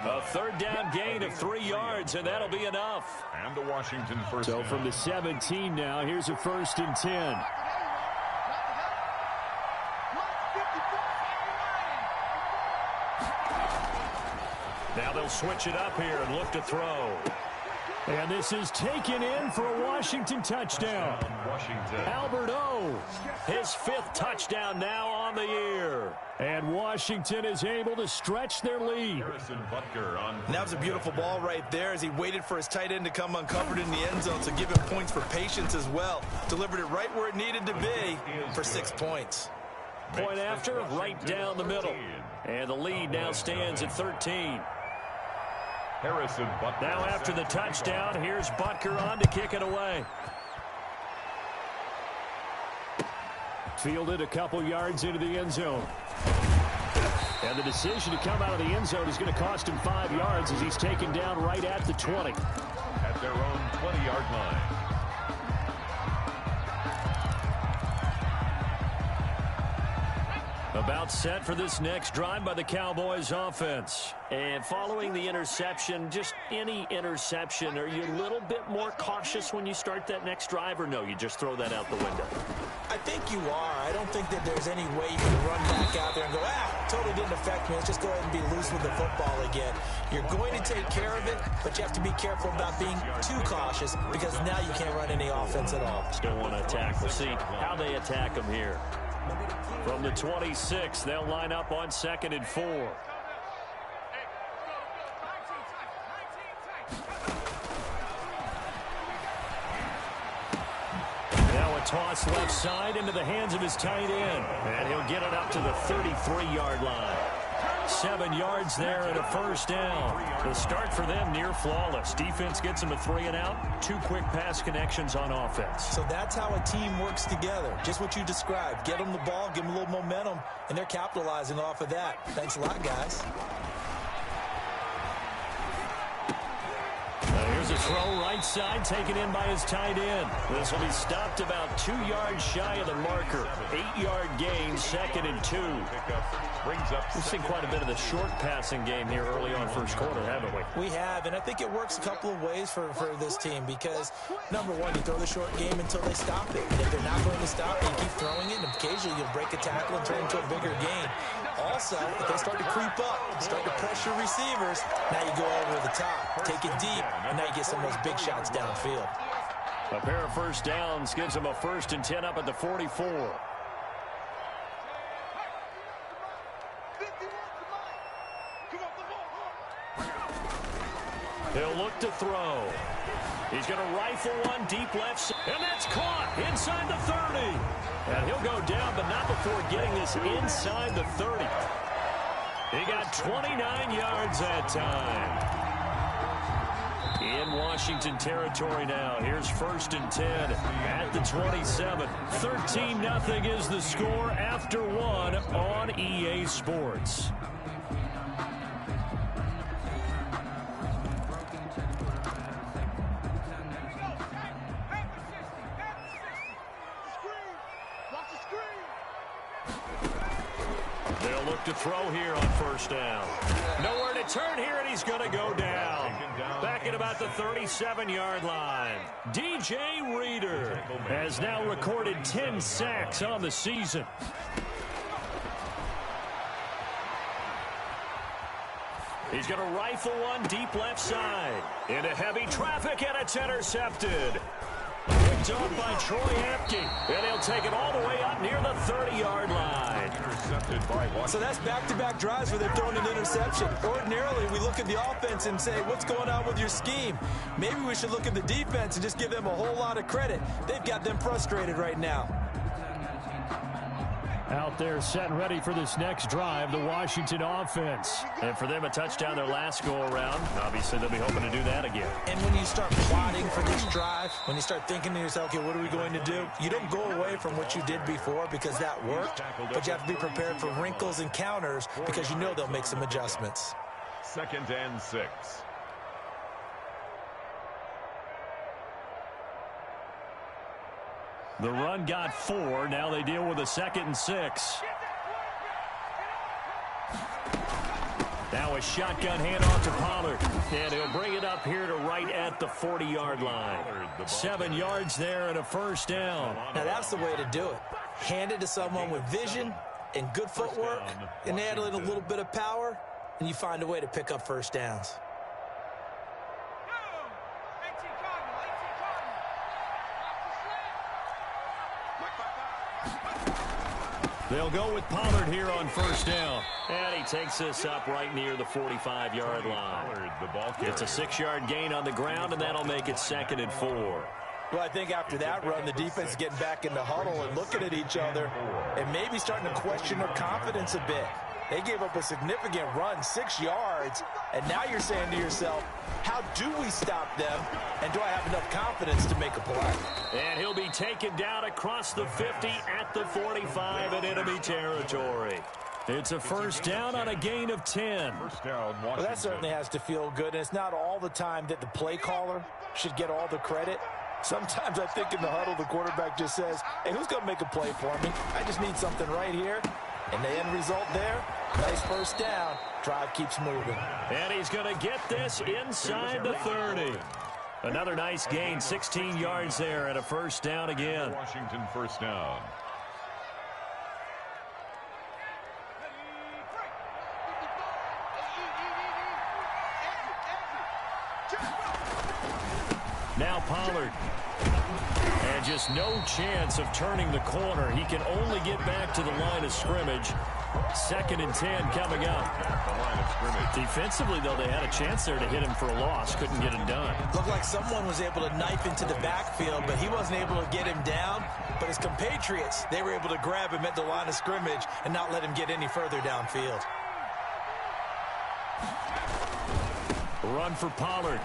A third down gain of 3 yards, and that'll be enough. And the Washington first So down. from the 17 now, here's a 1st and 10. Now they'll switch it up here and look to throw. And this is taken in for a Washington touchdown. Washington. Albert O, his 5th touchdown now on the year. And Washington is able to stretch their lead. And that was a beautiful ball right there as he waited for his tight end to come uncovered in the end zone, so give him points for patience as well. Delivered it right where it needed to be for 6 points. Point after, right down the middle. And the lead now stands at 13. Now after the touchdown, here's Butker on to kick it away. Fielded a couple yards into the end zone. And the decision to come out of the end zone is going to cost him 5 yards as he's taken down right at the 20. At their own 20-yard line. About set for this next drive by the Cowboys offense. And following the interception, just any interception, are you a little bit more cautious when you start that next drive, or no, you just throw that out the window? I think you are. I don't think that there's any way you can run back out there and go, totally didn't affect me. Let's just go ahead and be loose with the football again. You're going to take care of it, but you have to be careful about being too cautious because now you can't run any offense at all. Still want to attack. We'll see how they attack them here. From the 26, they'll line up on 2nd and 4. Now a toss left side into the hands of his tight end. And he'll get it up to the 33-yard line. 7 yards there and a 1st down. The start for them near flawless. Defense gets them a 3 and out. 2 quick pass connections on offense. So that's how a team works together. Just what you described. Get them the ball, give them a little momentum, and they're capitalizing off of that. Thanks a lot, guys. Here's a throw right side taken in by his tight end. This will be stopped about 2 yards shy of the marker. 8-yard gain, 2nd and 2. We've seen quite a bit of the short passing game here early on first quarter, haven't we? We have, and I think it works a couple of ways for this team because, number one, you throw the short game until they stop it. And if they're not going to stop it, you keep throwing it, and occasionally you'll break a tackle and turn into a bigger gain. Also, if they start to creep up, start to pressure receivers, now you go over the top, take it deep, and now you get some of those big shots downfield. A pair of 1st downs gives them a 1st and 10 up at the 44. He'll look to throw. He's going to rifle one deep left side, and that's caught inside the 30. And he'll go down, but not before getting this inside the 30. He got 29 yards that time. In Washington territory now. Here's 1st and 10 at the 27. 13-0 is the score after 1 on EA Sports. They'll look to throw here on 1st down. Nowhere to turn here, and he's going to go down. Back at about the 37-yard line. DJ Reader has now recorded 10 sacks on the season. He's going to rifle one deep left side. Into heavy traffic, and it's intercepted. Picked off by Troy Apke, and he'll take it all the way up near the 30-yard line. So that's back-to-back drives where they've thrown an interception. Ordinarily, we look at the offense and say, what's going on with your scheme? Maybe we should look at the defense and just give them a whole lot of credit. They've got them frustrated right now. Out there set and ready for this next drive, the Washington offense. And for them, a touchdown their last go-around. Obviously, they'll be hoping to do that again. And when you start plotting for this drive, when you start thinking to yourself, okay, what are we going to do? You don't go away from what you did before because that worked, but you have to be prepared for wrinkles and counters because you know they'll make some adjustments. 2nd and 6. The run got 4. Now they deal with a 2nd and 6. Now a shotgun handoff to Pollard. And he'll bring it up here to right at the 40-yard line. 7 yards there and a first down. Now that's the way to do it. Hand it to someone with vision and good footwork and add in a little bit of power, and you find a way to pick up first downs. They'll go with Pollard here on first down. And he takes this up right near the 45-yard line. It's a 6-yard gain on the ground, and that'll make it 2nd and 4. Well, I think after that run, the defense is getting back in the huddle and looking at each other and maybe starting to question their confidence a bit. They gave up a significant run, 6 yards, and now you're saying to yourself, how do we stop them, and do I have enough confidence to make a play? And he'll be taken down across the 50 at the 45 in enemy territory. It's a first down on a gain of 10. Well, that certainly has to feel good, and it's not all the time that the play caller should get all the credit. Sometimes I think in the huddle, the quarterback just says, hey, who's going to make a play for me? I just need something right here. And the end result there, nice first down. Drive keeps moving. And he's going to get this inside the 30. Another nice gain, 16 yards there and a first down again. Washington first down. Now Pollard. And just no chance of turning the corner. He can only get back to the line of scrimmage. 2nd and 10 coming up. The line of scrimmage. Defensively, though, they had a chance there to hit him for a loss. Couldn't get it done. Looked like someone was able to knife into the backfield, but he wasn't able to get him down. But his compatriots, they were able to grab him at the line of scrimmage and not let him get any further downfield. Run for Pollard.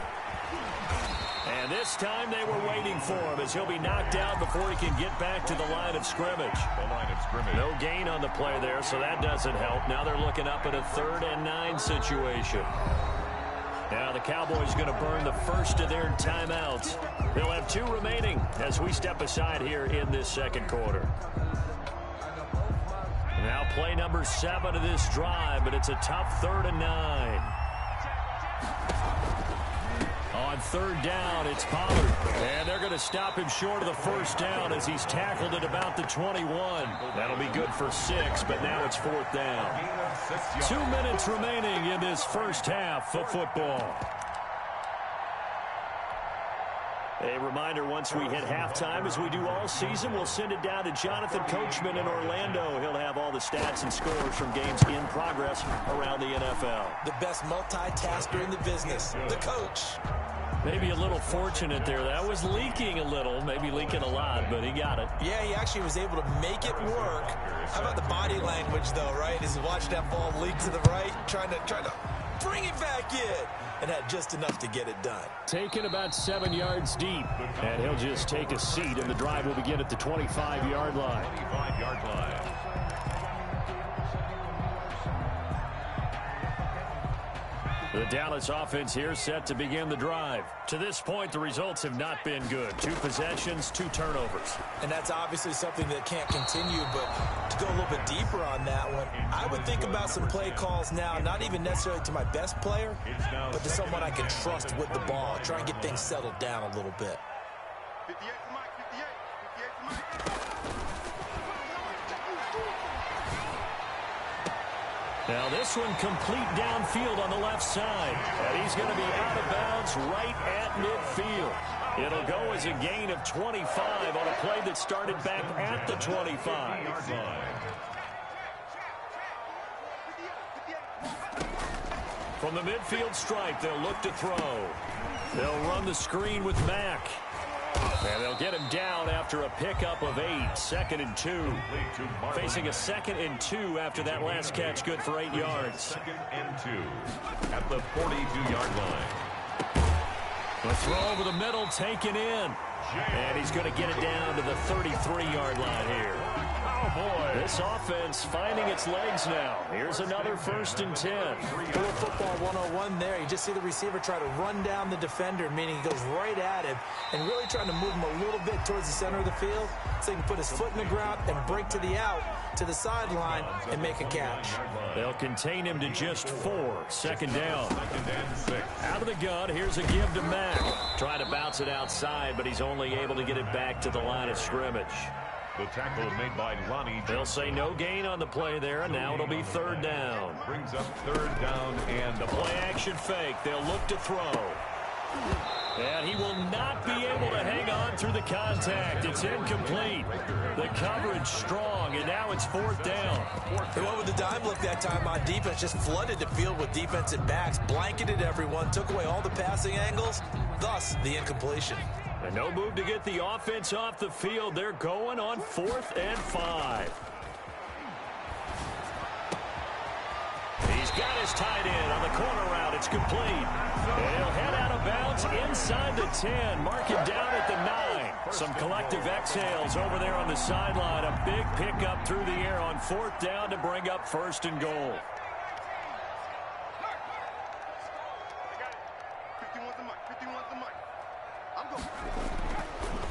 And this time they were waiting for him as he'll be knocked out before he can get back to the line of scrimmage. The line of scrimmage. No gain on the play there, so that doesn't help. Now they're looking up at a 3rd and 9 situation. Now the Cowboys going to burn the first of their timeouts. They'll have 2 remaining as we step aside here in this 2nd quarter. Now play number 7 of this drive, but it's a tough 3rd and 9. On 3rd down, it's Pollard. And they're going to stop him short of the first down as he's tackled at about the 21. That'll be good for 6, but now it's 4th down. 2 minutes remaining in this first half of football. A reminder, once we hit halftime, as we do all season, we'll send it down to Jonathan Coachman in Orlando. He'll have all the stats and scores from games in progress around the NFL. The best multitasker in the business, the coach. Maybe a little fortunate there. That was leaking a little, maybe leaking a lot, but he got it. Yeah, he actually was able to make it work. How about the body language, though, right? As he watched that ball leak to the right, trying to bring it back in, and had just enough to get it done. Taken about 7 yards deep, and he'll just take a seat, and the drive will begin at the 25-yard line. 25-yard line. The Dallas offense here set to begin the drive. To this point, the results have not been good. 2 possessions, 2 turnovers. And that's obviously something that can't continue, but to go a little bit deeper on that one, I would think about some play calls now, not even necessarily to my best player, but to someone I can trust with the ball. Try and get things settled down a little bit. 58 to Mike, 58 to Mike. Now this one complete downfield on the left side. And he's going to be out of bounds right at midfield. It'll go as a gain of 25 on a play that started back at the 25. From the midfield stripe, they'll look to throw. They'll run the screen with Mack. And they'll get him down after a pickup of 8. 2nd and 2. Facing a 2nd and 2 after that last catch, good for 8 yards. 2nd and 2 at the 42-yard line. The throw over the middle, taken in. And he's going to get it down to the 33-yard line here. Oh, boy. This offense finding its legs now. Here's another 1st and 10. Little football 101 there. You just see the receiver try to run down the defender, meaning he goes right at him and really trying to move him a little bit towards the center of the field so he can put his foot in the ground and break to the out. to the sideline and make a catch. They'll contain him to just 4. Second down. Out of the gun, here's a give to Mack. Trying to bounce it outside, but he's only able to get it back to the line of scrimmage. The tackle made by Lonnie. They'll say no gain on the play there, and now it'll be third down. Brings up third down and the play action fake. They'll look to throw. And he will not be able to hang on through the contact. It's incomplete. The coverage strong, and now it's fourth down. They went with the dime look that time on defense, just flooded the field with defensive backs, blanketed everyone, took away all the passing angles, thus the incompletion. And no move to get the offense off the field. They're going on 4th and 5. He's got his tight end on the corner route. It's complete. And he'll head out of bounds inside the 10. Mark him down at the 9. Some collective exhales over there on the sideline. A big pickup through the air on 4th down to bring up 1st and goal.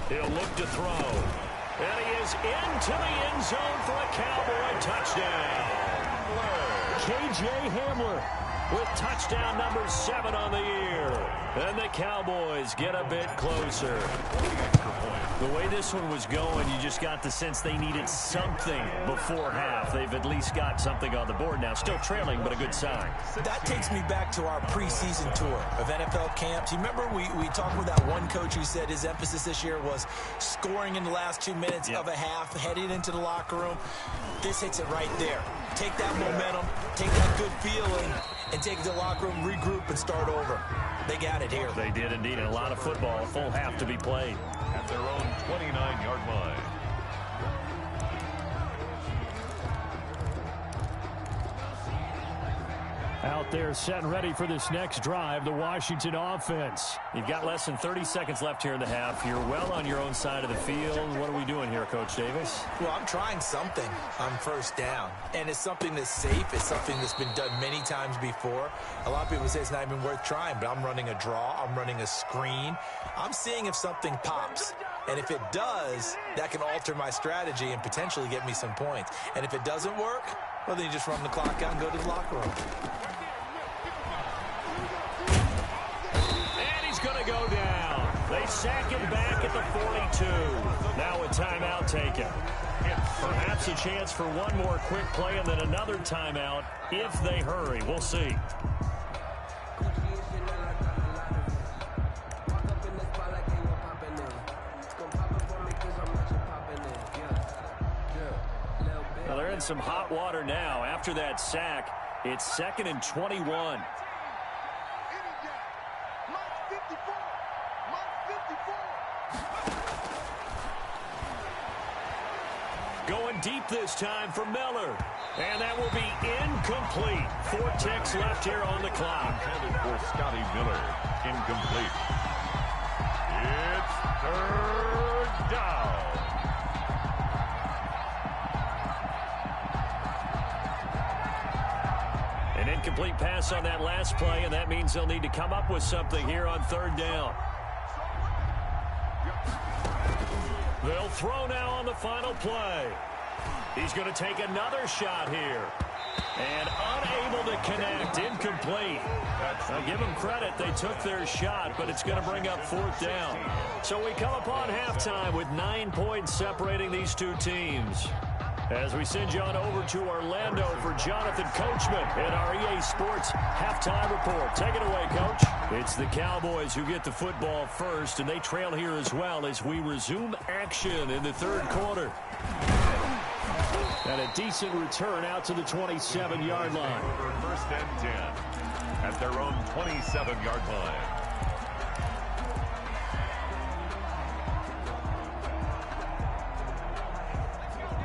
He'll look to throw. And he is into the end zone for a Cowboy touchdown. K.J. Hamler with touchdown number 7 on the year. And the Cowboys get a bit closer. The way this one was going, you just got the sense they needed something before half. They've at least got something on the board now. Still trailing, but a good sign. That takes me back to our preseason tour of NFL camps. You remember we talked with that one coach who said his emphasis this year was scoring in the last 2 minutes of a half, heading into the locker room. This hits it right there. Take that momentum, take that good feeling, and take it to the locker room, regroup, and start over. They got it here. They did indeed, and a lot of football, a full half to be played. At their own 29-yard line. Out there set and ready for this next drive, the Washington offense. You've got less than 30 seconds left here in the half. You're well on your own side of the field. What are we doing here, Coach Davis? Well, I'm trying something on 1st down, and it's something that's safe. It's something that's been done many times before. A lot of people say it's not even worth trying, but I'm running a draw. I'm running a screen. I'm seeing if something pops. And if it does, that can alter my strategy and potentially get me some points. And if it doesn't work, well, then you just run the clock out and go to the locker room. And he's going to go down. They sack him back at the 42. Now a timeout taken. Perhaps a chance for one more quick play and then another timeout if they hurry. We'll see. Well, they're in some hot water now. After that sack, it's 2nd and 21. Going deep this time for Miller. And that will be incomplete. 4 ticks left here on the clock. Intended for Scotty Miller. Incomplete. It's third down. An incomplete pass on that last play, and that means they'll need to come up with something here on 3rd down. They'll throw now on the final play. He's going to take another shot here. And unable to connect. Incomplete. Now give them credit. They took their shot, but it's going to bring up 4th down. So we come upon halftime with 9 points separating these two teams. As we send you on over to Orlando for Jonathan Coachman in our EA Sports Halftime Report. Take it away, Coach. It's the Cowboys who get the football first, and they trail here as well as we resume action in the 3rd quarter. And a decent return out to the 27-yard line. 1st and 10 at their own 27-yard line.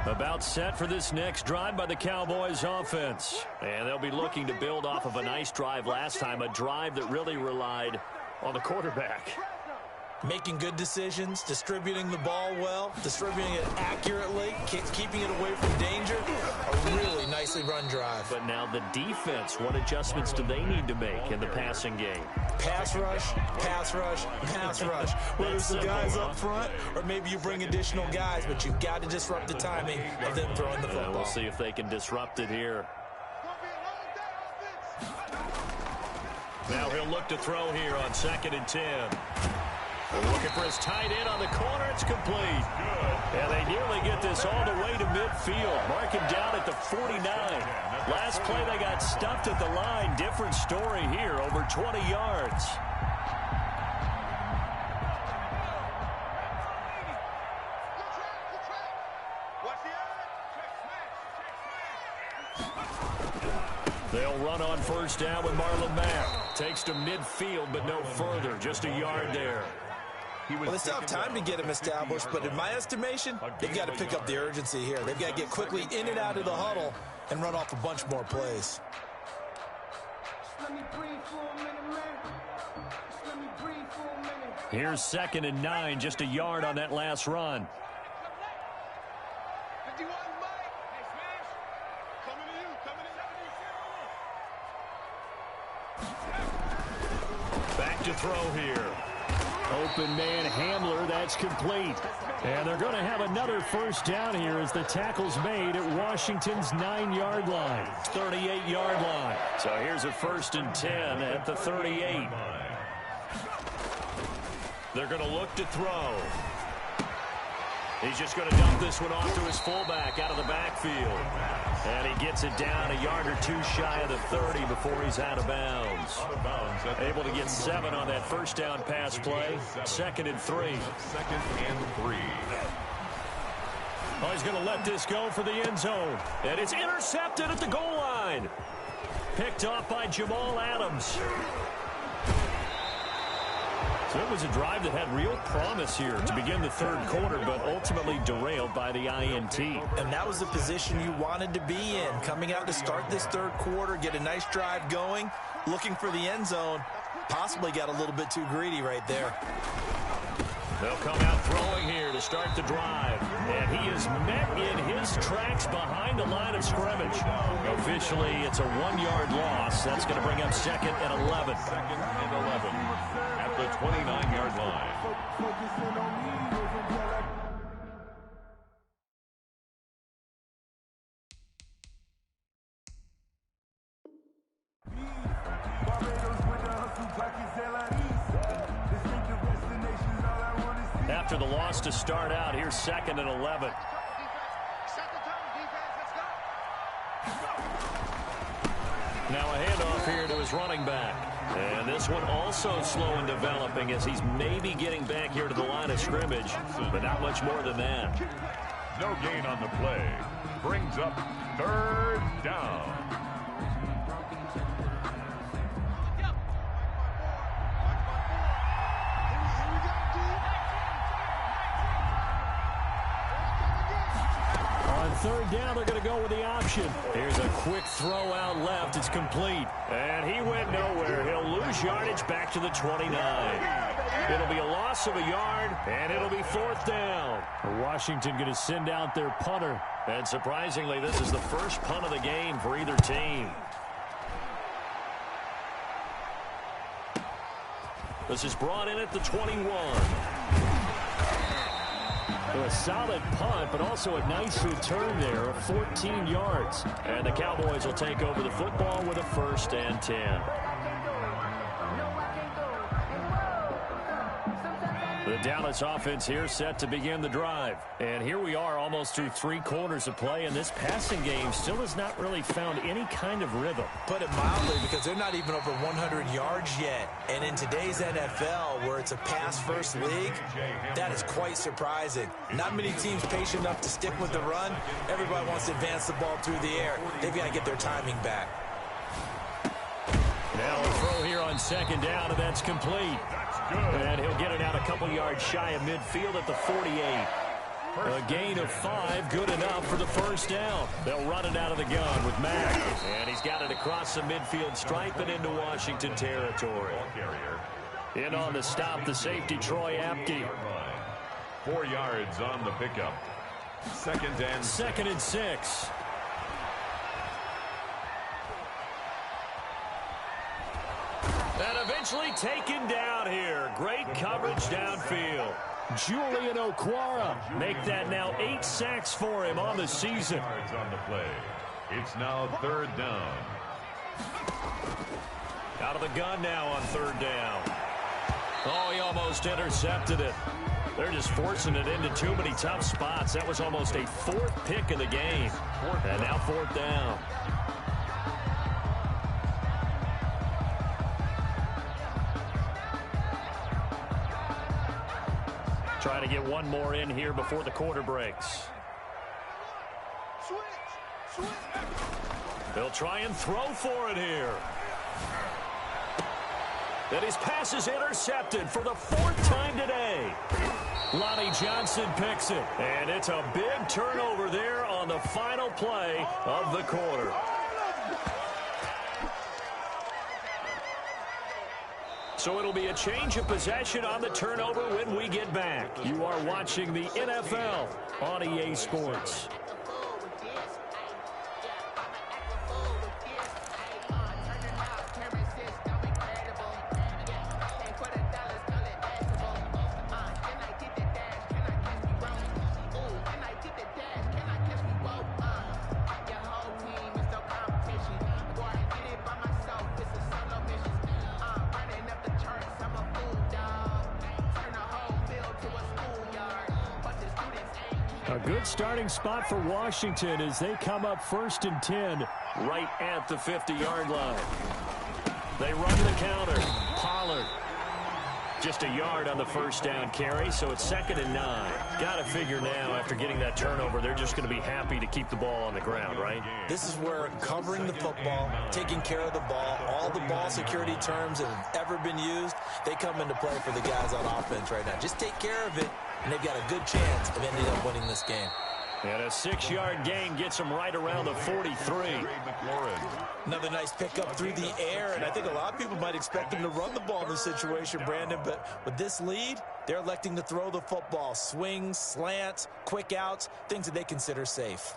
About set for this next drive by the Cowboys offense. And they'll be looking to build off of a nice drive last time, a drive that really relied on the quarterback. Making good decisions, distributing the ball well, distributing it accurately, keeping it away from danger. A really nicely run drive. But now the defense, what adjustments do they need to make in the passing game? Pass rush, pass rush, pass rush. Whether it's the guys up front or maybe you bring additional guys, but you've got to disrupt the timing of them throwing the football. We'll see if they can disrupt it here. Now he'll look to throw here on 2nd and 10. Looking for his tight end on the corner. It's complete. Good. And they nearly get this all the way to midfield. Mark him down at the 49. Last play they got stuffed at the line. Different story here. Over 20 yards. They'll run on 1st down with Marlon Mack. Takes to midfield, but no further. Just a yard there. Well, they still have time to get him established, but in my estimation, they've got to pick up the urgency here. They've got to get quickly in and out of the huddle and run off a bunch more plays. Here's 2nd and 9, just a yard on that last run. Back to throw here. Open man Hamler, that's complete. And they're going to have another 1st down here as the tackle's made at Washington's 9-yard line. 38-yard line. So here's a 1st and 10 at the 38. They're going to look to throw. He's just going to dump this one off to his fullback out of the backfield. And he gets it down a yard or two shy of the 30 before he's out of bounds. Able to get 7 on that 1st down pass play. 2nd and 3. 2nd and 3. Oh, he's going to let this go for the end zone. And it's intercepted at the goal line. Picked off by Jamal Adams. So it was a drive that had real promise here to begin the 3rd quarter, but ultimately derailed by the INT. And that was the position you wanted to be in. Coming out to start this 3rd quarter, get a nice drive going, looking for the end zone. Possibly got a little bit too greedy right there. They'll come out throwing here to start the drive. And he is met in his tracks behind the line of scrimmage. Officially, it's a 1-yard loss. That's going to bring up 2nd and 11. 2nd and 11 at the 29-yard line. After the loss to start out, here's 2nd and 11. Now a handoff here to his running back. And this one also slow in developing as he's maybe getting back here to the line of scrimmage, but not much more than that. No gain on the play. Brings up 3rd down. On 3rd down, they're going to go with the option. Here's a quick throw out left. It's complete. And he went nowhere. He'll lose yardage back to the 29. It'll be a loss of a yard, and it'll be 4th down. Washington going to send out their punter. And surprisingly, this is the first punt of the game for either team. This is brought in at the 21. A solid punt, but also a nice return there of 14 yards. And the Cowboys will take over the football with a 1st and 10. The Dallas offense here set to begin the drive. And here we are almost through 3 quarters of play, and this passing game still has not really found any kind of rhythm. Put it mildly, because they're not even over 100 yards yet. And in today's NFL, where it's a pass-first league, that is quite surprising. Not many teams patient enough to stick with the run. Everybody wants to advance the ball through the air. They've got to get their timing back. Now a throw here on 2nd down, and that's complete. And he'll get it out a couple yards shy of midfield at the 48. A gain of 5, good enough for the 1st down. They'll run it out of the gun with Mack. And he's got it across the midfield stripe and into Washington territory. In on the stop, the safety, Troy Apke. 4 yards on the pickup. Second and 6. And eventually taken down here. Great coverage downfield. Julian Okwara make that now 8 sacks for him on the season. Yards on the play. It's now 3rd down. Out of the gun now on 3rd down. Oh, he almost intercepted it. They're just forcing it into too many tough spots. That was almost a 4th pick of the game. And now 4th down. Trying to get one more in here before the quarter breaks. They'll try and throw for it here. And his pass is intercepted for the 4th time today. Lonnie Johnson picks it. And it's a big turnover there on the final play of the quarter. So it'll be a change of possession on the turnover when we get back. You are watching the NFL on EA Sports. A good starting spot for Washington as they come up 1st and 10 right at the 50-yard line. They run the counter. Pollard. Just a yard on the 1st down carry, so it's 2nd and 9. Got to figure now, after getting that turnover, they're just going to be happy to keep the ball on the ground, right? This is where covering the football, taking care of the ball, all the ball security terms that have ever been used, they come into play for the guys on offense right now. Just take care of it, and they've got a good chance of ending up winning this game. And a 6-yard gain gets him right around the 43. Another nice pickup through the air, and I think a lot of people might expect him to run the ball in this situation, Brandon, but with this lead, they're electing to throw the football. Swings, slants, quick outs, things that they consider safe.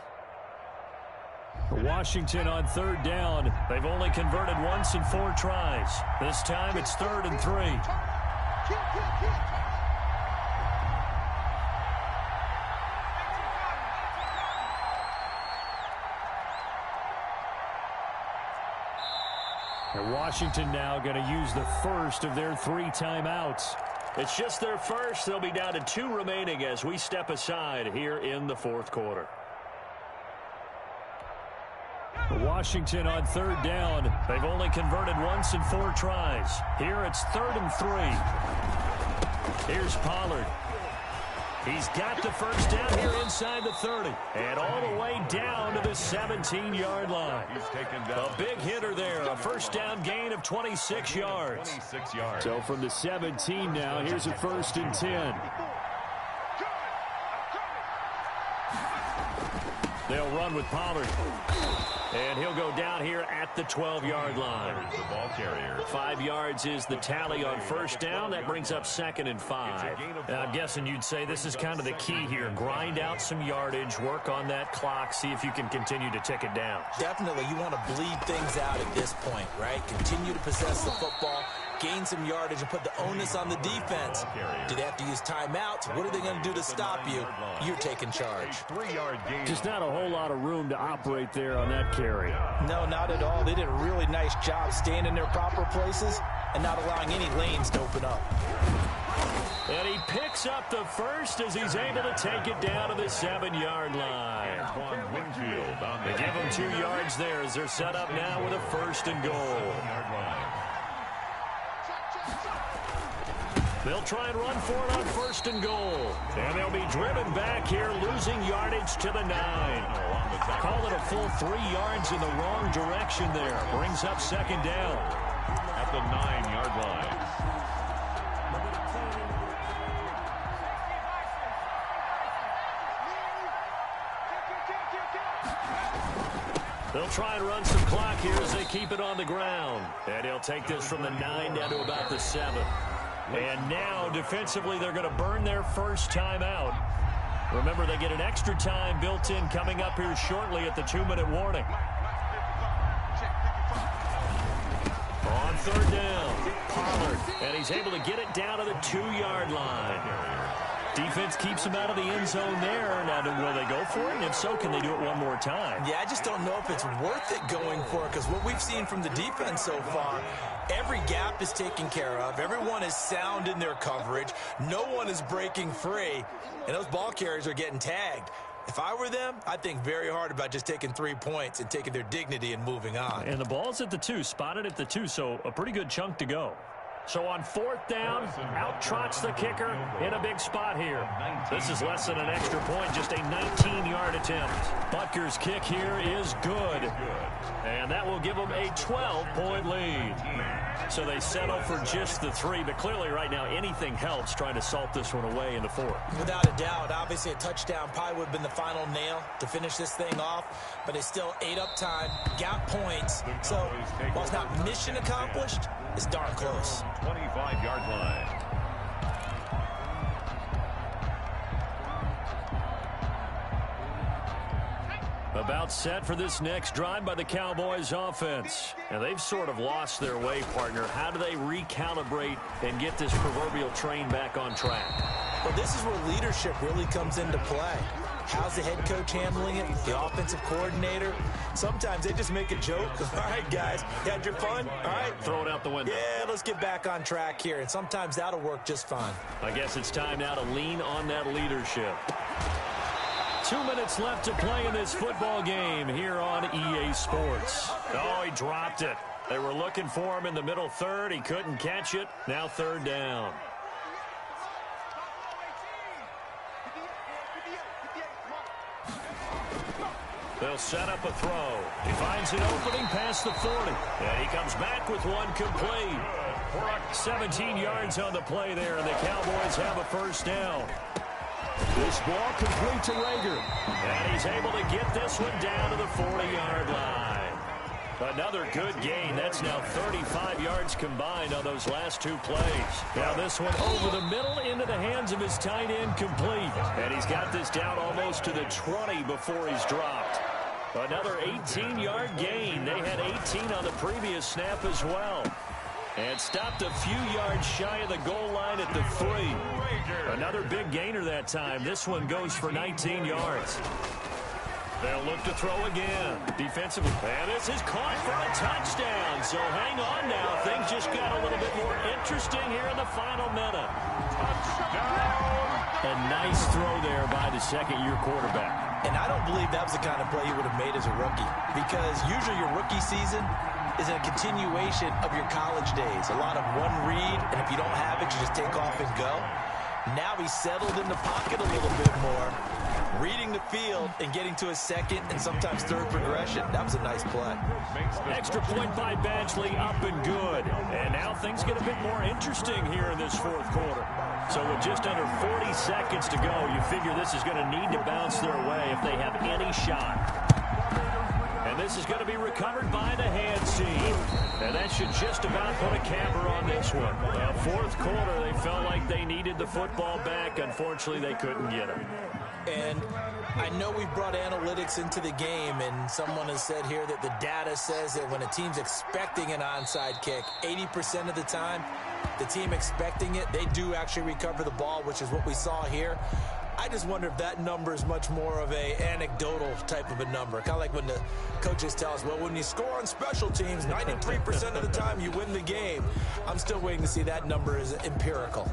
Washington on 3rd down. They've only converted once in 4 tries. This time it's 3rd and 3. And Washington now going to use the first of their 3 timeouts. It's just their first. They'll be down to 2 remaining as we step aside here in the 4th quarter. Washington on 3rd down. They've only converted once in 4 tries. Here it's 3rd and 3. Here's Pollard. He's got the first down here inside the 30. And all the way down to the 17-yard line. He's taken down. A big hitter there. A first down gain of 26 yards. 26 yards. So from the 17 now, here's a 1st and 10. They'll run with Pollard. And he'll go down here at the 12-yard line. The ball carrier. 5 yards is the tally on first down. That brings up 2nd and 5. Now, I'm guessing you'd say this is kind of the key here. Grind out some yardage, work on that clock, see if you can continue to tick it down. Definitely, you want to bleed things out at this point, right? Continue to possess the football, gain some yardage, and put the onus on the defense. Do they have to use timeouts? What are they going to do to stop you? You're taking charge. 3-yard gain. Just not a whole lot of room to operate there on that carry. No, not at all. They did a really nice job staying in their proper places and not allowing any lanes to open up. And he picks up the first as he's able to take it down to the 7-yard line. They give him 2 yards there as they're set up now with a 1st and goal. They'll try and run for it on 1st and goal. And they'll be driven back here, losing yardage to the 9. Call it a full 3 yards in the wrong direction there. Brings up 2nd down. At the 9-yard line. They'll try and run some clock here as they keep it on the ground. And he'll take this from the 9 down to about the 7. And now, defensively, they're going to burn their first time out. Remember, they get an extra time built in coming up here shortly at the 2-minute warning. On third down, Pollard, and he's able to get it down to the 2-yard line. Defense keeps him out of the end zone there. Now, will they go for it? And if so, can they do it one more time? Yeah, I just don't know if it's worth it going for it, because what we've seen from the defense so far, every gap is taken care of. Everyone is sound in their coverage. No one is breaking free, and those ball carriers are getting tagged. If I were them, I'd think very hard about just taking 3 points and taking their dignity and moving on. And the ball's at the 2, spotted at the 2, so a pretty good chunk to go. So on fourth down, out trots the kicker in a big spot here. This is less than an extra point, just a 19-yard attempt. Butker's kick here is good. And that will give them a 12-point lead. So they settle for just the 3, but clearly right now anything helps trying to salt this one away in the 4th. Without a doubt, obviously a touchdown probably would have been the final nail to finish this thing off, but it's still 8 up time, got points. So while it's not mission accomplished, it's darn close. 25-yard line. About set for this next drive by the Cowboys offense. And they've sort of lost their way, partner. How do they recalibrate and get this proverbial train back on track? Well, this is where leadership really comes into play. How's the head coach handling it? The offensive coordinator? Sometimes they just make a joke. All right, guys, you had your fun? All right. Throw it out the window. Yeah, let's get back on track here. And sometimes that'll work just fine. I guess it's time now to lean on that leadership. 2 minutes left to play in this football game here on EA Sports. Oh, he dropped it. They were looking for him in the middle third. He couldn't catch it. Now third down. They'll set up a throw. He finds an opening past the 40. And he comes back with one complete. 17 yards on the play there, and the Cowboys have a first down. This ball complete to Rager. And he's able to get this one down to the 40-yard line. Another good gain. That's now 35 yards combined on those last 2 plays. Now this one over the middle into the hands of his tight end complete. And he's got this down almost to the 20 before he's dropped. Another 18-yard gain. They had 18 on the previous snap as well. And stopped a few yards shy of the goal line at the 3. Another big gainer that time. This one goes for 19 yards. They'll look to throw again. Defensively. And this is caught for a touchdown. So hang on now. Things just got a little bit more interesting here in the final minute. A nice throw there by the second-year quarterback. And I don't believe that was the kind of play he would have made as a rookie. Because usually your rookie season is a continuation of your college days. A lot of one read, and if you don't have it, you just take off and go. Now he's settled in the pocket a little bit more, reading the field and getting to his second and sometimes third progression. That was a nice play. Extra point by Badgley, up and good. And now things get a bit more interesting here in this 4th quarter. So with just under 40 seconds to go, you figure this is going to need to bounce their way if they have any shot. And this is going to be recovered by the hands team. And that should just about put a capper on this one. 4th quarter, they felt like they needed the football back. Unfortunately, they couldn't get it. And I know we've brought analytics into the game, and someone has said here that the data says that when a team's expecting an onside kick, 80% of the time, the team expecting it, they do actually recover the ball, which is what we saw here. I just wonder if that number is much more of a anecdotal type of a number. Kind of like when the coaches tell us, well, when you score on special teams, 93% of the time you win the game. I'm still waiting to see that number is empirical.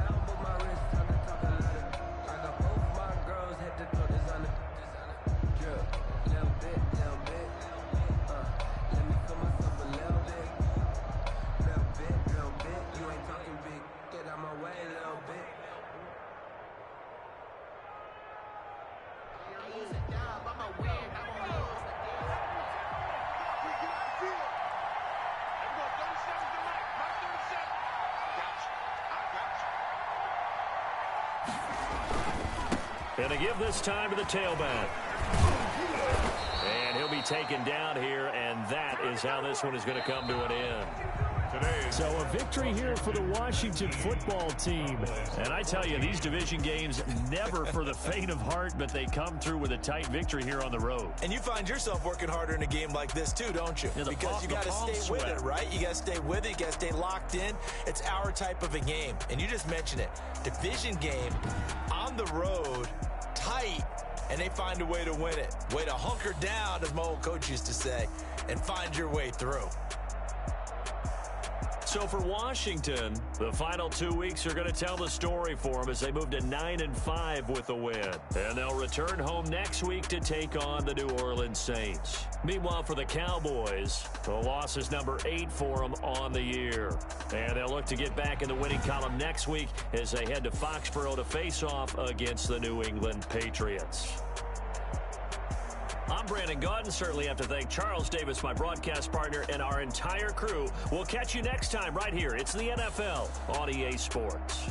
And to give this time to the tailback. And he'll be taken down here, and that is how this one is going to come to an end. So a victory here for the Washington football team. And I tell you, these division games, never for the faint of heart, but they come through with a tight victory here on the road. And you find yourself working harder in a game like this too, don't you? Yeah, because you got to stay with it, right? You got to stay with it. You got to stay locked in. It's our type of a game. And you just mentioned it. Division game on the road, tight, and they find a way to win it. Way to hunker down, as my old coach used to say, and find your way through. So for Washington, the final 2 weeks are going to tell the story for them as they move to 9-5 with a win. And they'll return home next week to take on the New Orleans Saints. Meanwhile, for the Cowboys, the loss is number 8 for them on the year. And they'll look to get back in the winning column next week as they head to Foxborough to face off against the New England Patriots. I'm Brandon Gaudin. Certainly have to thank Charles Davis, my broadcast partner, and our entire crew. We'll catch you next time right here. It's the NFL on EA Sports.